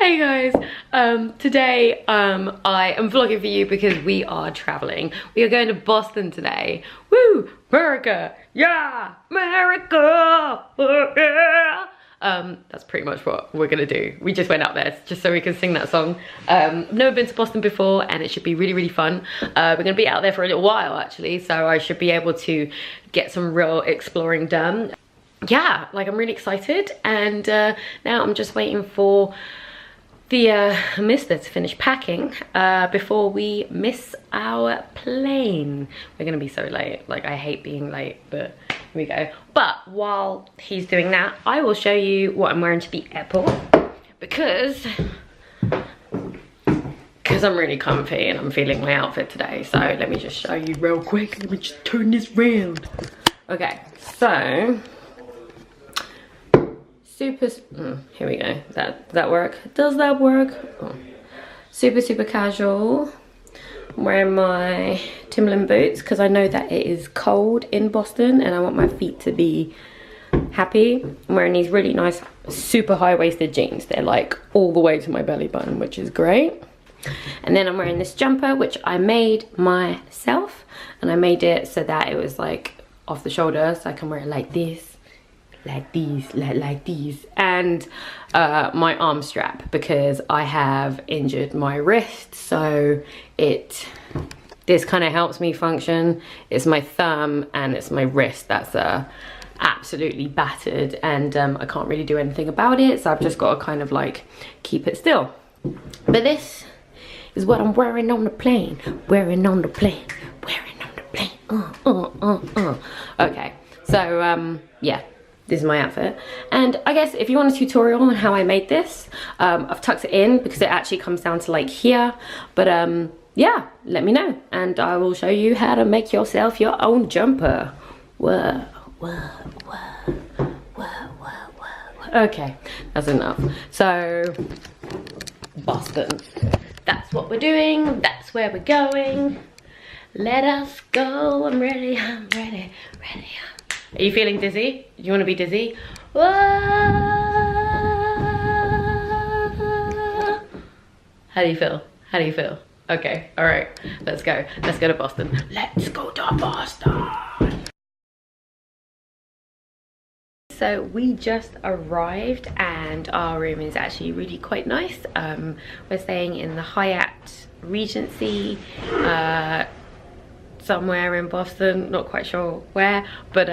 Hey guys, today I am vlogging for you because we are traveling. We are going to Boston today. Woo! America! Yeah! America! Yeah! That's pretty much what we're gonna do. We just went out there just so we can sing that song. I've never been to Boston before and it should be really, really fun. We're gonna be out there for a little while actually, so I should be able to get some real exploring done. Yeah, like I'm really excited, and now I'm just waiting for the mister to finish packing before we miss our plane. We're gonna be so late. Like, I hate being late, but here we go. But while he's doing that, I will show you what I'm wearing to the airport because I'm really comfy and I'm feeling my outfit today. So let me just show you real quick. Let me just turn this round. Okay, so here we go. Does that work? Does that work? Oh. Super casual. I'm wearing my Timberland boots because I know that it is cold in Boston and I want my feet to be happy. I'm wearing these really nice super high-waisted jeans. They're like all the way to my belly button, which is great. And then I'm wearing this jumper which I made myself, and I made it so that it was like off the shoulder, so I can wear it like this. Like these, and my arm strap because I have injured my wrist, so this kind of helps me function. It's my thumb and it's my wrist that's absolutely battered, and I can't really do anything about it, so I've just got to kind of like keep it still. But this is what I'm wearing on the plane. Okay, so yeah, this is my outfit, and I guess if you want a tutorial on how I made this, I've tucked it in because it actually comes down to like here, but yeah, let me know and I will show you how to make yourself your own jumper. Whoa. Okay, that's enough. So Boston, that's what we're doing, that's where we're going. Let us go. I'm ready. Are you feeling dizzy? Do you want to be dizzy? Whoa. How do you feel? Okay, all right, let's go to Boston. Let's go to Boston. So we just arrived and our room is actually really quite nice. We're staying in the Hyatt Regency, somewhere in Boston, not quite sure where, but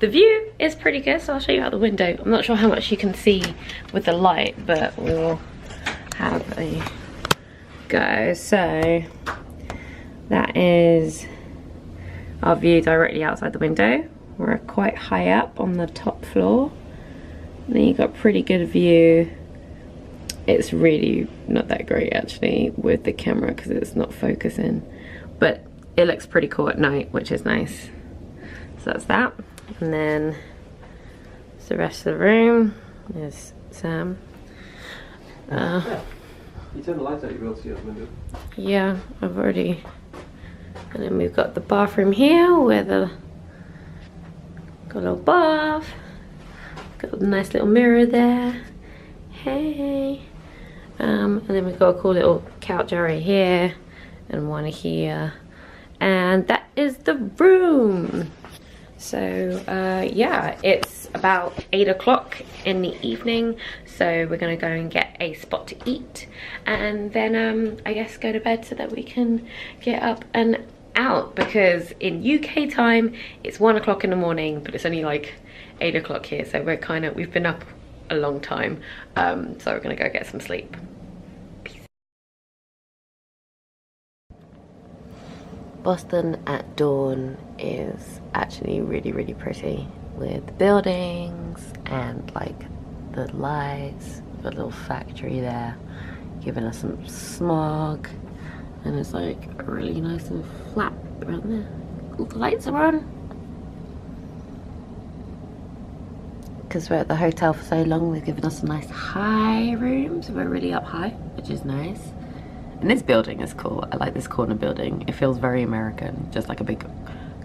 the view is pretty good, so I'll show you out the window. I'm not sure how much you can see with the light, but we'll have a go. So that is our view directly outside the window. We're quite high up on the top floor, and then you've got a pretty good view. It's really not that great actually with the camera because it's not focusing, but it looks pretty cool at night, which is nice. So that's that. And then it's the rest of the room. There's Sam. Yeah. You turn the lights out, you'll be able to see out the window. Yeah, I've already. And then we've got the bathroom here where got a little bath. Got a nice little mirror there. Hey. And then we've got a cool little couch area here and one here. And that is the room. So yeah, it's about 8 o'clock in the evening, so we're gonna go and get a spot to eat and then I guess go to bed so that we can get up and out, because in UK time it's 1 o'clock in the morning, but it's only like 8 o'clock here, so we've been up a long time, so we're gonna go get some sleep. Boston at dawn is actually really pretty with buildings and like the lights. We've got a little factory there giving us some smog, and it's like really nice and flat around there. All the lights are on because we're at the hotel for so long. They've given us some nice high rooms. We're really up high, which is nice. And this building is cool. I like this corner building. It feels very American, just like a big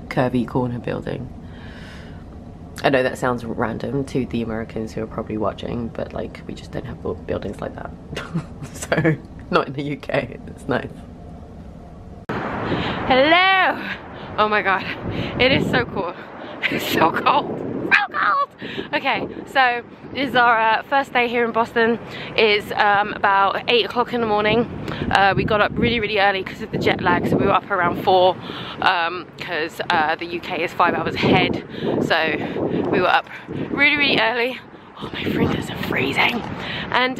curvy corner building. I know that sounds random to the Americans who are probably watching, but like we just don't have buildings like that. So not in the UK. It's nice. Hello. Oh my god, it is so cool. It's so cold. So cold. Okay, so this is our first day here in Boston. It's about 8 o'clock in the morning. We got up really early because of the jet lag, so we were up around 4 because the UK is 5 hours ahead. So we were up really early. Oh, my fingers are freezing. And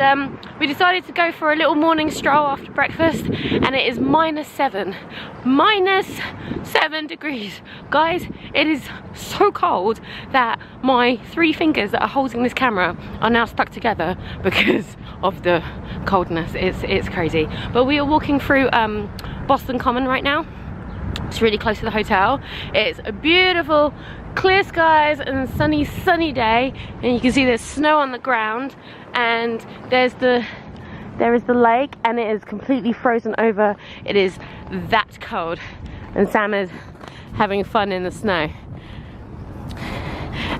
we decided to go for a little morning stroll after breakfast, and it is -7. -7 degrees. Guys, it is so cold that my 3 fingers that are holding this camera are now stuck together because of the coldness. It's crazy. But we are walking through Boston Common right now. It's really close to the hotel. It's a beautiful clear skies and sunny day, and you can see there's snow on the ground, and there is the lake, and it is completely frozen over. It is that cold, and Sam is having fun in the snow.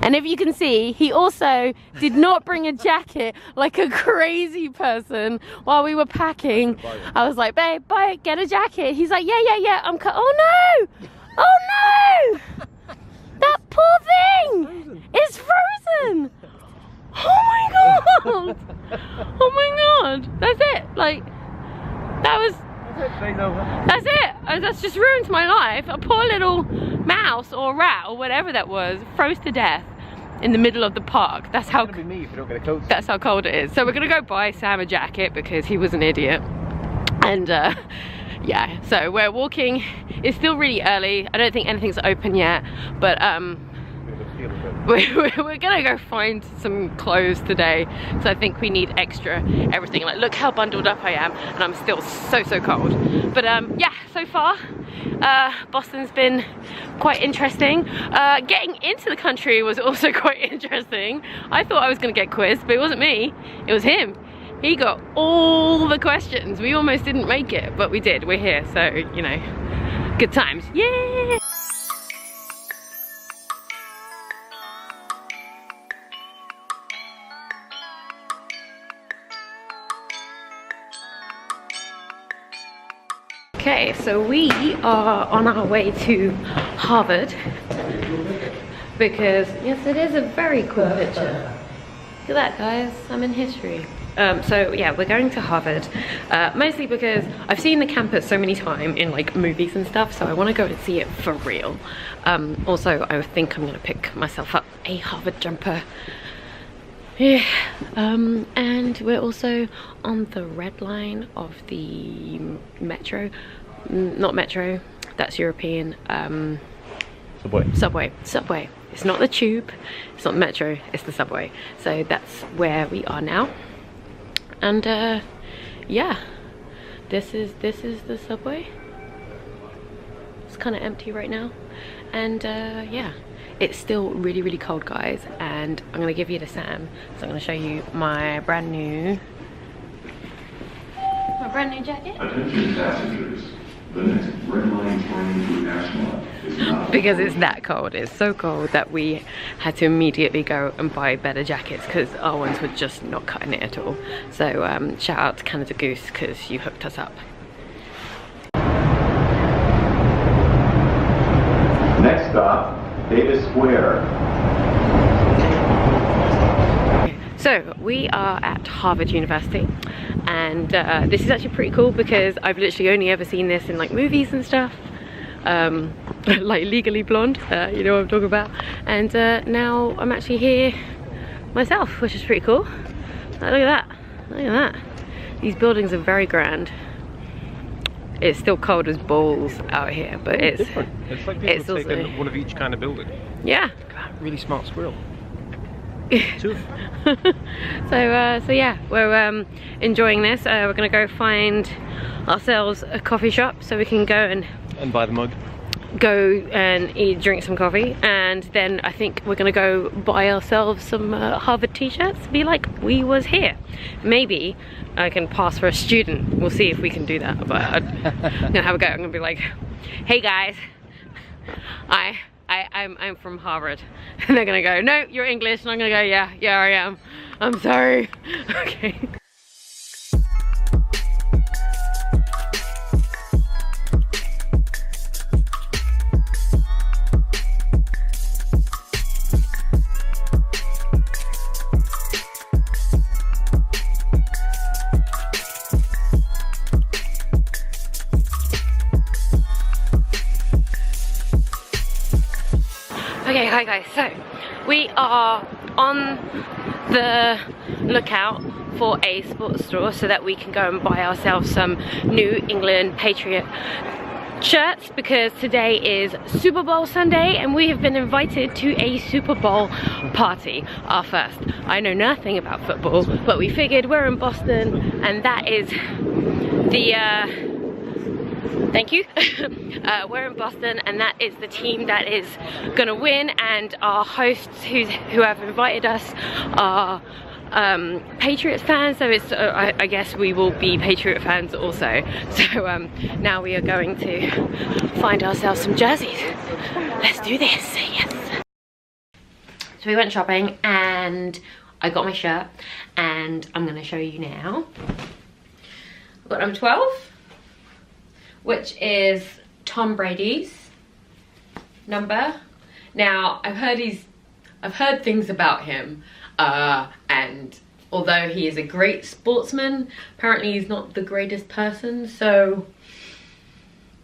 And if you can see, he also did not bring a jacket like a crazy person while we were packing. I was like, babe, get a jacket. He's like, yeah, oh no! Oh no! That poor thing is frozen! Oh my god! Oh my god! That's it! Like, that's it! That's just ruined my life. A poor little mouse or rat or whatever that was froze to death in the middle of the park. That's how that's how cold it is. So we're gonna go buy Sam a jacket because he was an idiot. And yeah, so we're walking. It's still really early. I don't think anything's open yet, but we're gonna go find some clothes today. So I think we need extra everything. Like, look how bundled up I am, and I'm still so cold. But yeah, so far Boston's been quite interesting. Getting into the country was also quite interesting. I thought I was gonna get quizzed, but it wasn't me, it was him. He got all the questions. We almost didn't make it, but we did. We're here, so, you know, good times. Yeah! Okay, so we are on our way to Harvard because, yes, it is a very cool picture. Look at that, guys. I'm in history. So yeah, we're going to Harvard, mostly because I've seen the campus so many times in like movies and stuff, so I want to go and see it for real. Also, I think I'm going to pick myself up a Harvard jumper. Yeah, and we're also on the red line of the metro. Not metro, that's European. Subway. It's not the tube, it's not metro, it's the subway. So that's where we are now. And yeah, this is the subway. It's kind of empty right now. And yeah, it's still really cold, guys, and I'm gonna give you to Sam. So I'm gonna show you my brand new jacket. Attention passengers. The next red line train to Ashland is not because it's that cold. It's so cold that we had to immediately go and buy better jackets because our ones were just not cutting it at all. So shout out to Canada Goose because you hooked us up. Next stop, Davis Square. So we are at Harvard University, and this is actually pretty cool because I've literally only ever seen this in like movies and stuff, like Legally Blonde, you know what I'm talking about. And now I'm actually here myself, which is pretty cool. Look at that, look at that. These buildings are very grand. It's still cold as balls out here, but it's different. It's like people have taken one of each kind of building. Yeah. Really smart squirrel. Two. So yeah, we're enjoying this. We're gonna go find ourselves a coffee shop so we can go and buy the mug. Go and drink some coffee, and then I think we're gonna go buy ourselves some Harvard t-shirts. Be like, we was here. Maybe I can pass for a student. We'll see if we can do that. But I'm gonna have a go. I'm gonna be like, hey guys, I I'm from Harvard. And they're gonna go, no, you're English. And I'm gonna go, yeah, I am. I'm sorry. Okay. Okay, hi guys, so we are on the lookout for a sports store so that we can go and buy ourselves some New England Patriot shirts, because today is Super Bowl Sunday and we have been invited to a Super Bowl party, our first. I know nothing about football, but we figured we're in Boston and that is the thank you. We're in Boston and that is the team that is gonna win, and our hosts who have invited us are Patriots fans, so it's I guess we will be Patriot fans also. So now we are going to find ourselves some jerseys. Let's do this, yes. So we went shopping and I got my shirt and I'm gonna show you now. I've got number 12. Which is Tom Brady's number. Now, I've heard things about him, and although he is a great sportsman, apparently he's not the greatest person, so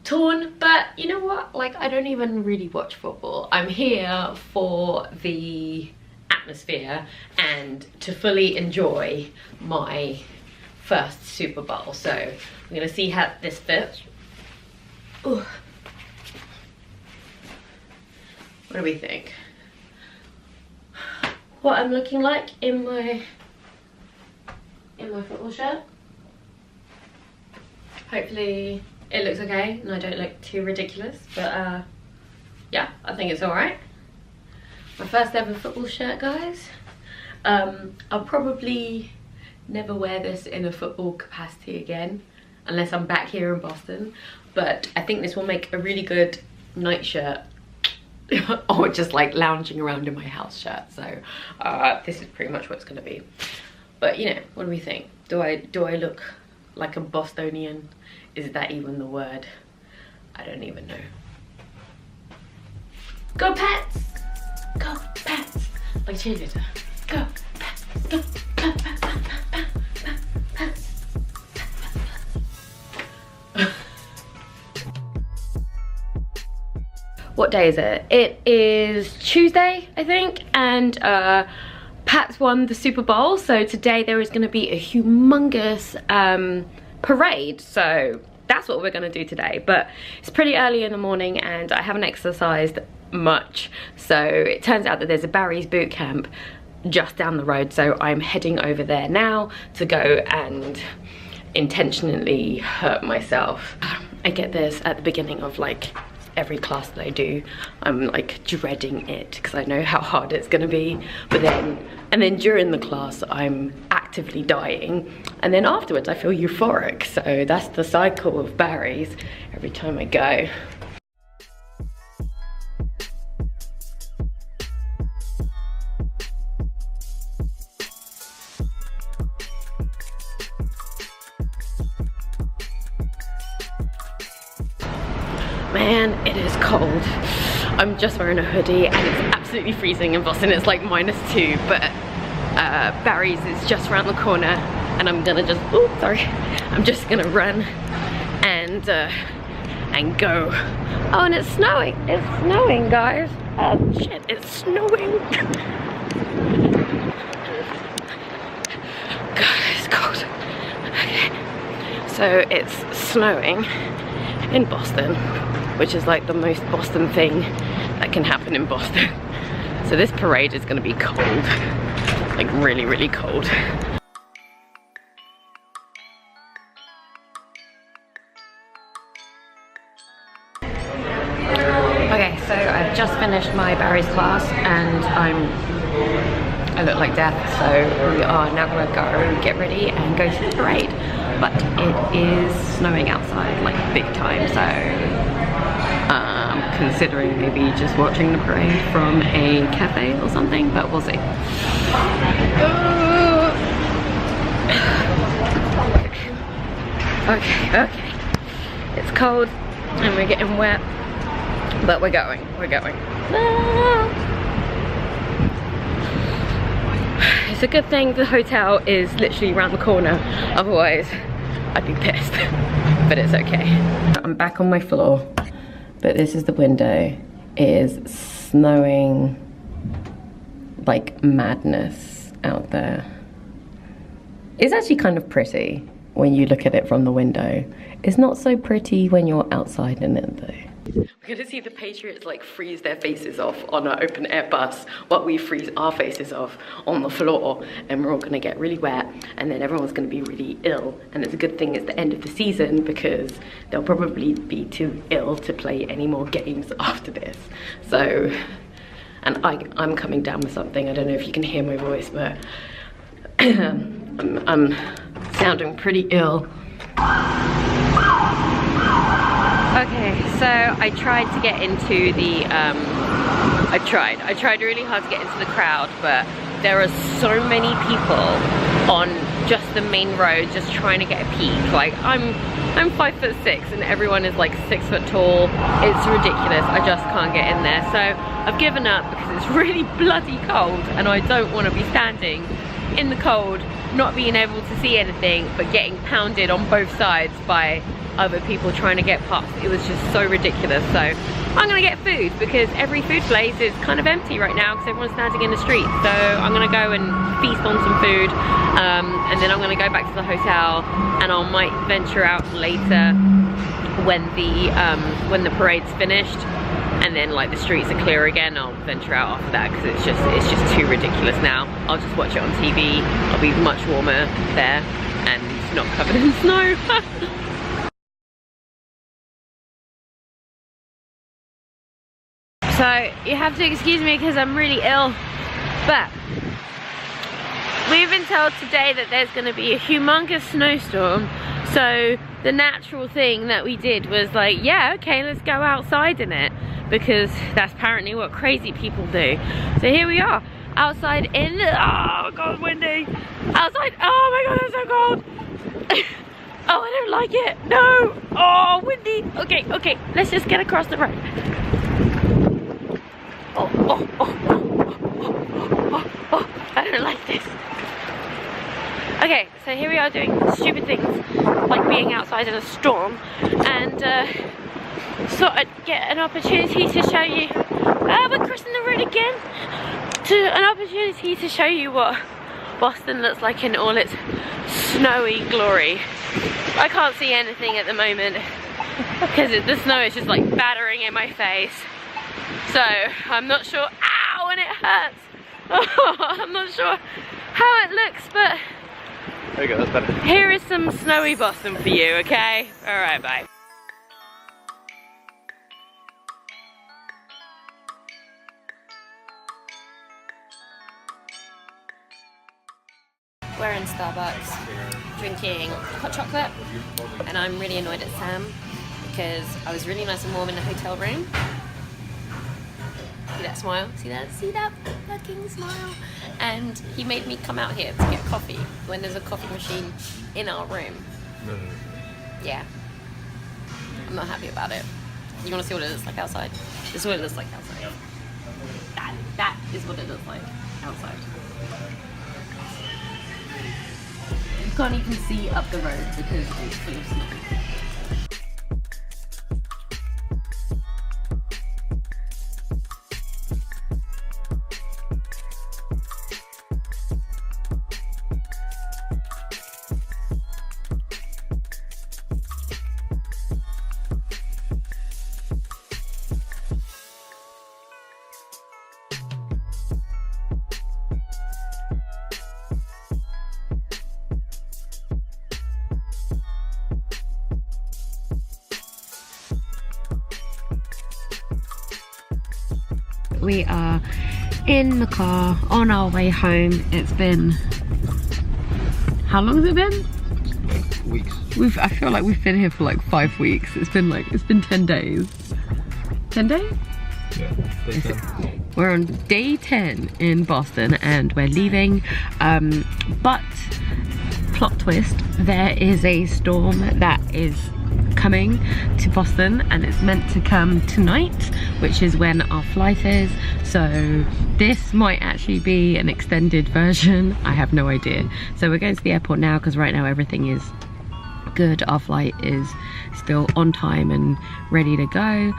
torn. But you know what? Like, I don't even really watch football. I'm here for the atmosphere and to fully enjoy my first Super Bowl. So I'm gonna see how this fits. Ooh. What do we think? What I'm looking like in my football shirt? Hopefully it looks okay and I don't look too ridiculous, but yeah, I think it's alright. My first ever football shirt, guys. I'll probably never wear this in a football capacity again unless I'm back here in Boston, but I think this will make a really good night shirt or just like lounging around in my house shirt. So this is pretty much what it's gonna be. But you know, what do we think? Do I look like a Bostonian? Is that even the word? I don't even know. Go Pats! Go Pats! Like a cheerleader. Go Pats! Go Pats! What day is it? It is Tuesday, I think, and Pats won the Super Bowl, so today there is going to be a humongous parade, so that's what we're going to do today. But it's pretty early in the morning and I haven't exercised much, so it turns out that there's a Barry's boot camp just down the road, so I'm heading over there now to go and intentionally hurt myself. I get this at the beginning of like every class that I do. I'm like dreading it because I know how hard it's gonna be, but then during the class I'm actively dying, and then afterwards I feel euphoric. So that's the cycle of Barry's every time I go. Man, it is cold. I'm just wearing a hoodie and it's absolutely freezing in Boston. It's like -2, but Barry's is just around the corner and I'm gonna just, oh sorry, I'm just gonna run and go. Oh, and it's snowing. It's snowing, guys. Oh shit, it's snowing. God, it's cold. Okay, so it's snowing in Boston, which is like the most Boston thing that can happen in Boston. So this parade is gonna be cold, like really, really cold. Okay, so I've just finished my Barry's class and I look like death, so we are now gonna go get ready and go to the parade. But it is snowing outside, like big time, so I'm considering maybe just watching the parade from a cafe or something, but we'll see. Okay. It's cold and we're getting wet, but we're going. It's a good thing the hotel is literally around the corner, otherwise I'd be pissed. But it's okay. I'm back on my floor, but this is the window. It is snowing like madness out there. It's actually kind of pretty when you look at it from the window. It's not so pretty when you're outside in it though. We're gonna see the Patriots like freeze their faces off on an open air bus while we freeze our faces off on the floor, and we're all gonna get really wet, and then everyone's gonna be really ill. And it's a good thing it's the end of the season because they'll probably be too ill to play any more games after this. So, and I'm coming down with something. I don't know if you can hear my voice, but I'm sounding pretty ill. Okay, so I tried to get into the, I tried really hard to get into the crowd, but there are so many people on just the main road just trying to get a peek. Like, I'm 5'6" and everyone is like 6 foot tall. It's ridiculous, I just can't get in there. So I've given up because it's really bloody cold and I don't want to be standing in the cold, not being able to see anything, but getting pounded on both sides by other people trying to get past. It was just so ridiculous. So I'm gonna get food because every food place is kind of empty right now because everyone's standing in the street. So I'm gonna go and feast on some food, and then I'm gonna go back to the hotel, and I might venture out later when the parade's finished, and then like the streets are clear again. I'll venture out after that because it's just too ridiculous now. I'll just watch it on TV. I'll be much warmer there and not covered in snow. So you have to excuse me because I'm really ill, but we've been told today that there's going to be a humongous snowstorm. So the natural thing that we did was like, yeah, okay, let's go outside in it, because that's apparently what crazy people do. So here we are, outside in the, oh god, windy, outside, oh my god, it's so cold. Oh, I don't like it, no, oh, windy. Okay, let's just get across the road. Oh, I don't like this. Okay, so here we are doing stupid things like being outside in a storm, and thought I'd get an opportunity to show you, we're crossing the road again, an opportunity to show you what Boston looks like in all its snowy glory. I can't see anything at the moment because the snow is just like battering in my face. So I'm not sure, ow, and it hurts. Oh, I'm not sure how it looks, but there you go, that's better. Here is some snowy Boston for you, okay? Alright, bye. We're in Starbucks drinking hot chocolate, and I'm really annoyed at Sam because I was really nice and warm in the hotel room. See that smile? See that fucking smile? And he made me come out here to get coffee when there's a coffee machine in our room. No. Yeah. I'm not happy about it. You want to see what it looks like outside? This is what it looks like outside. That is what it looks like outside. You can't even see up the road because it's full of snow. We are in the car on our way home. It's been, how long has it been? Weeks. I feel like we've been here for like 5 weeks. It's been 10 days. 10 days? Yeah, day 10. We're on day 10 in Boston and we're leaving, but plot twist, there is a storm that is coming to Boston and it's meant to come tonight, which is when our flight is. So this might actually be an extended version. I have no idea. So we're going to the airport now because right now everything is good. Our flight is still on time and ready to go,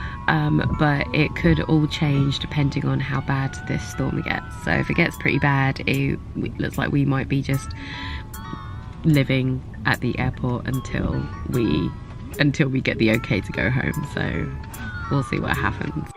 but it could all change depending on how bad this storm gets. So if it gets pretty bad, it looks like we might be just living at the airport until we get the okay to go home. So we'll see what happens.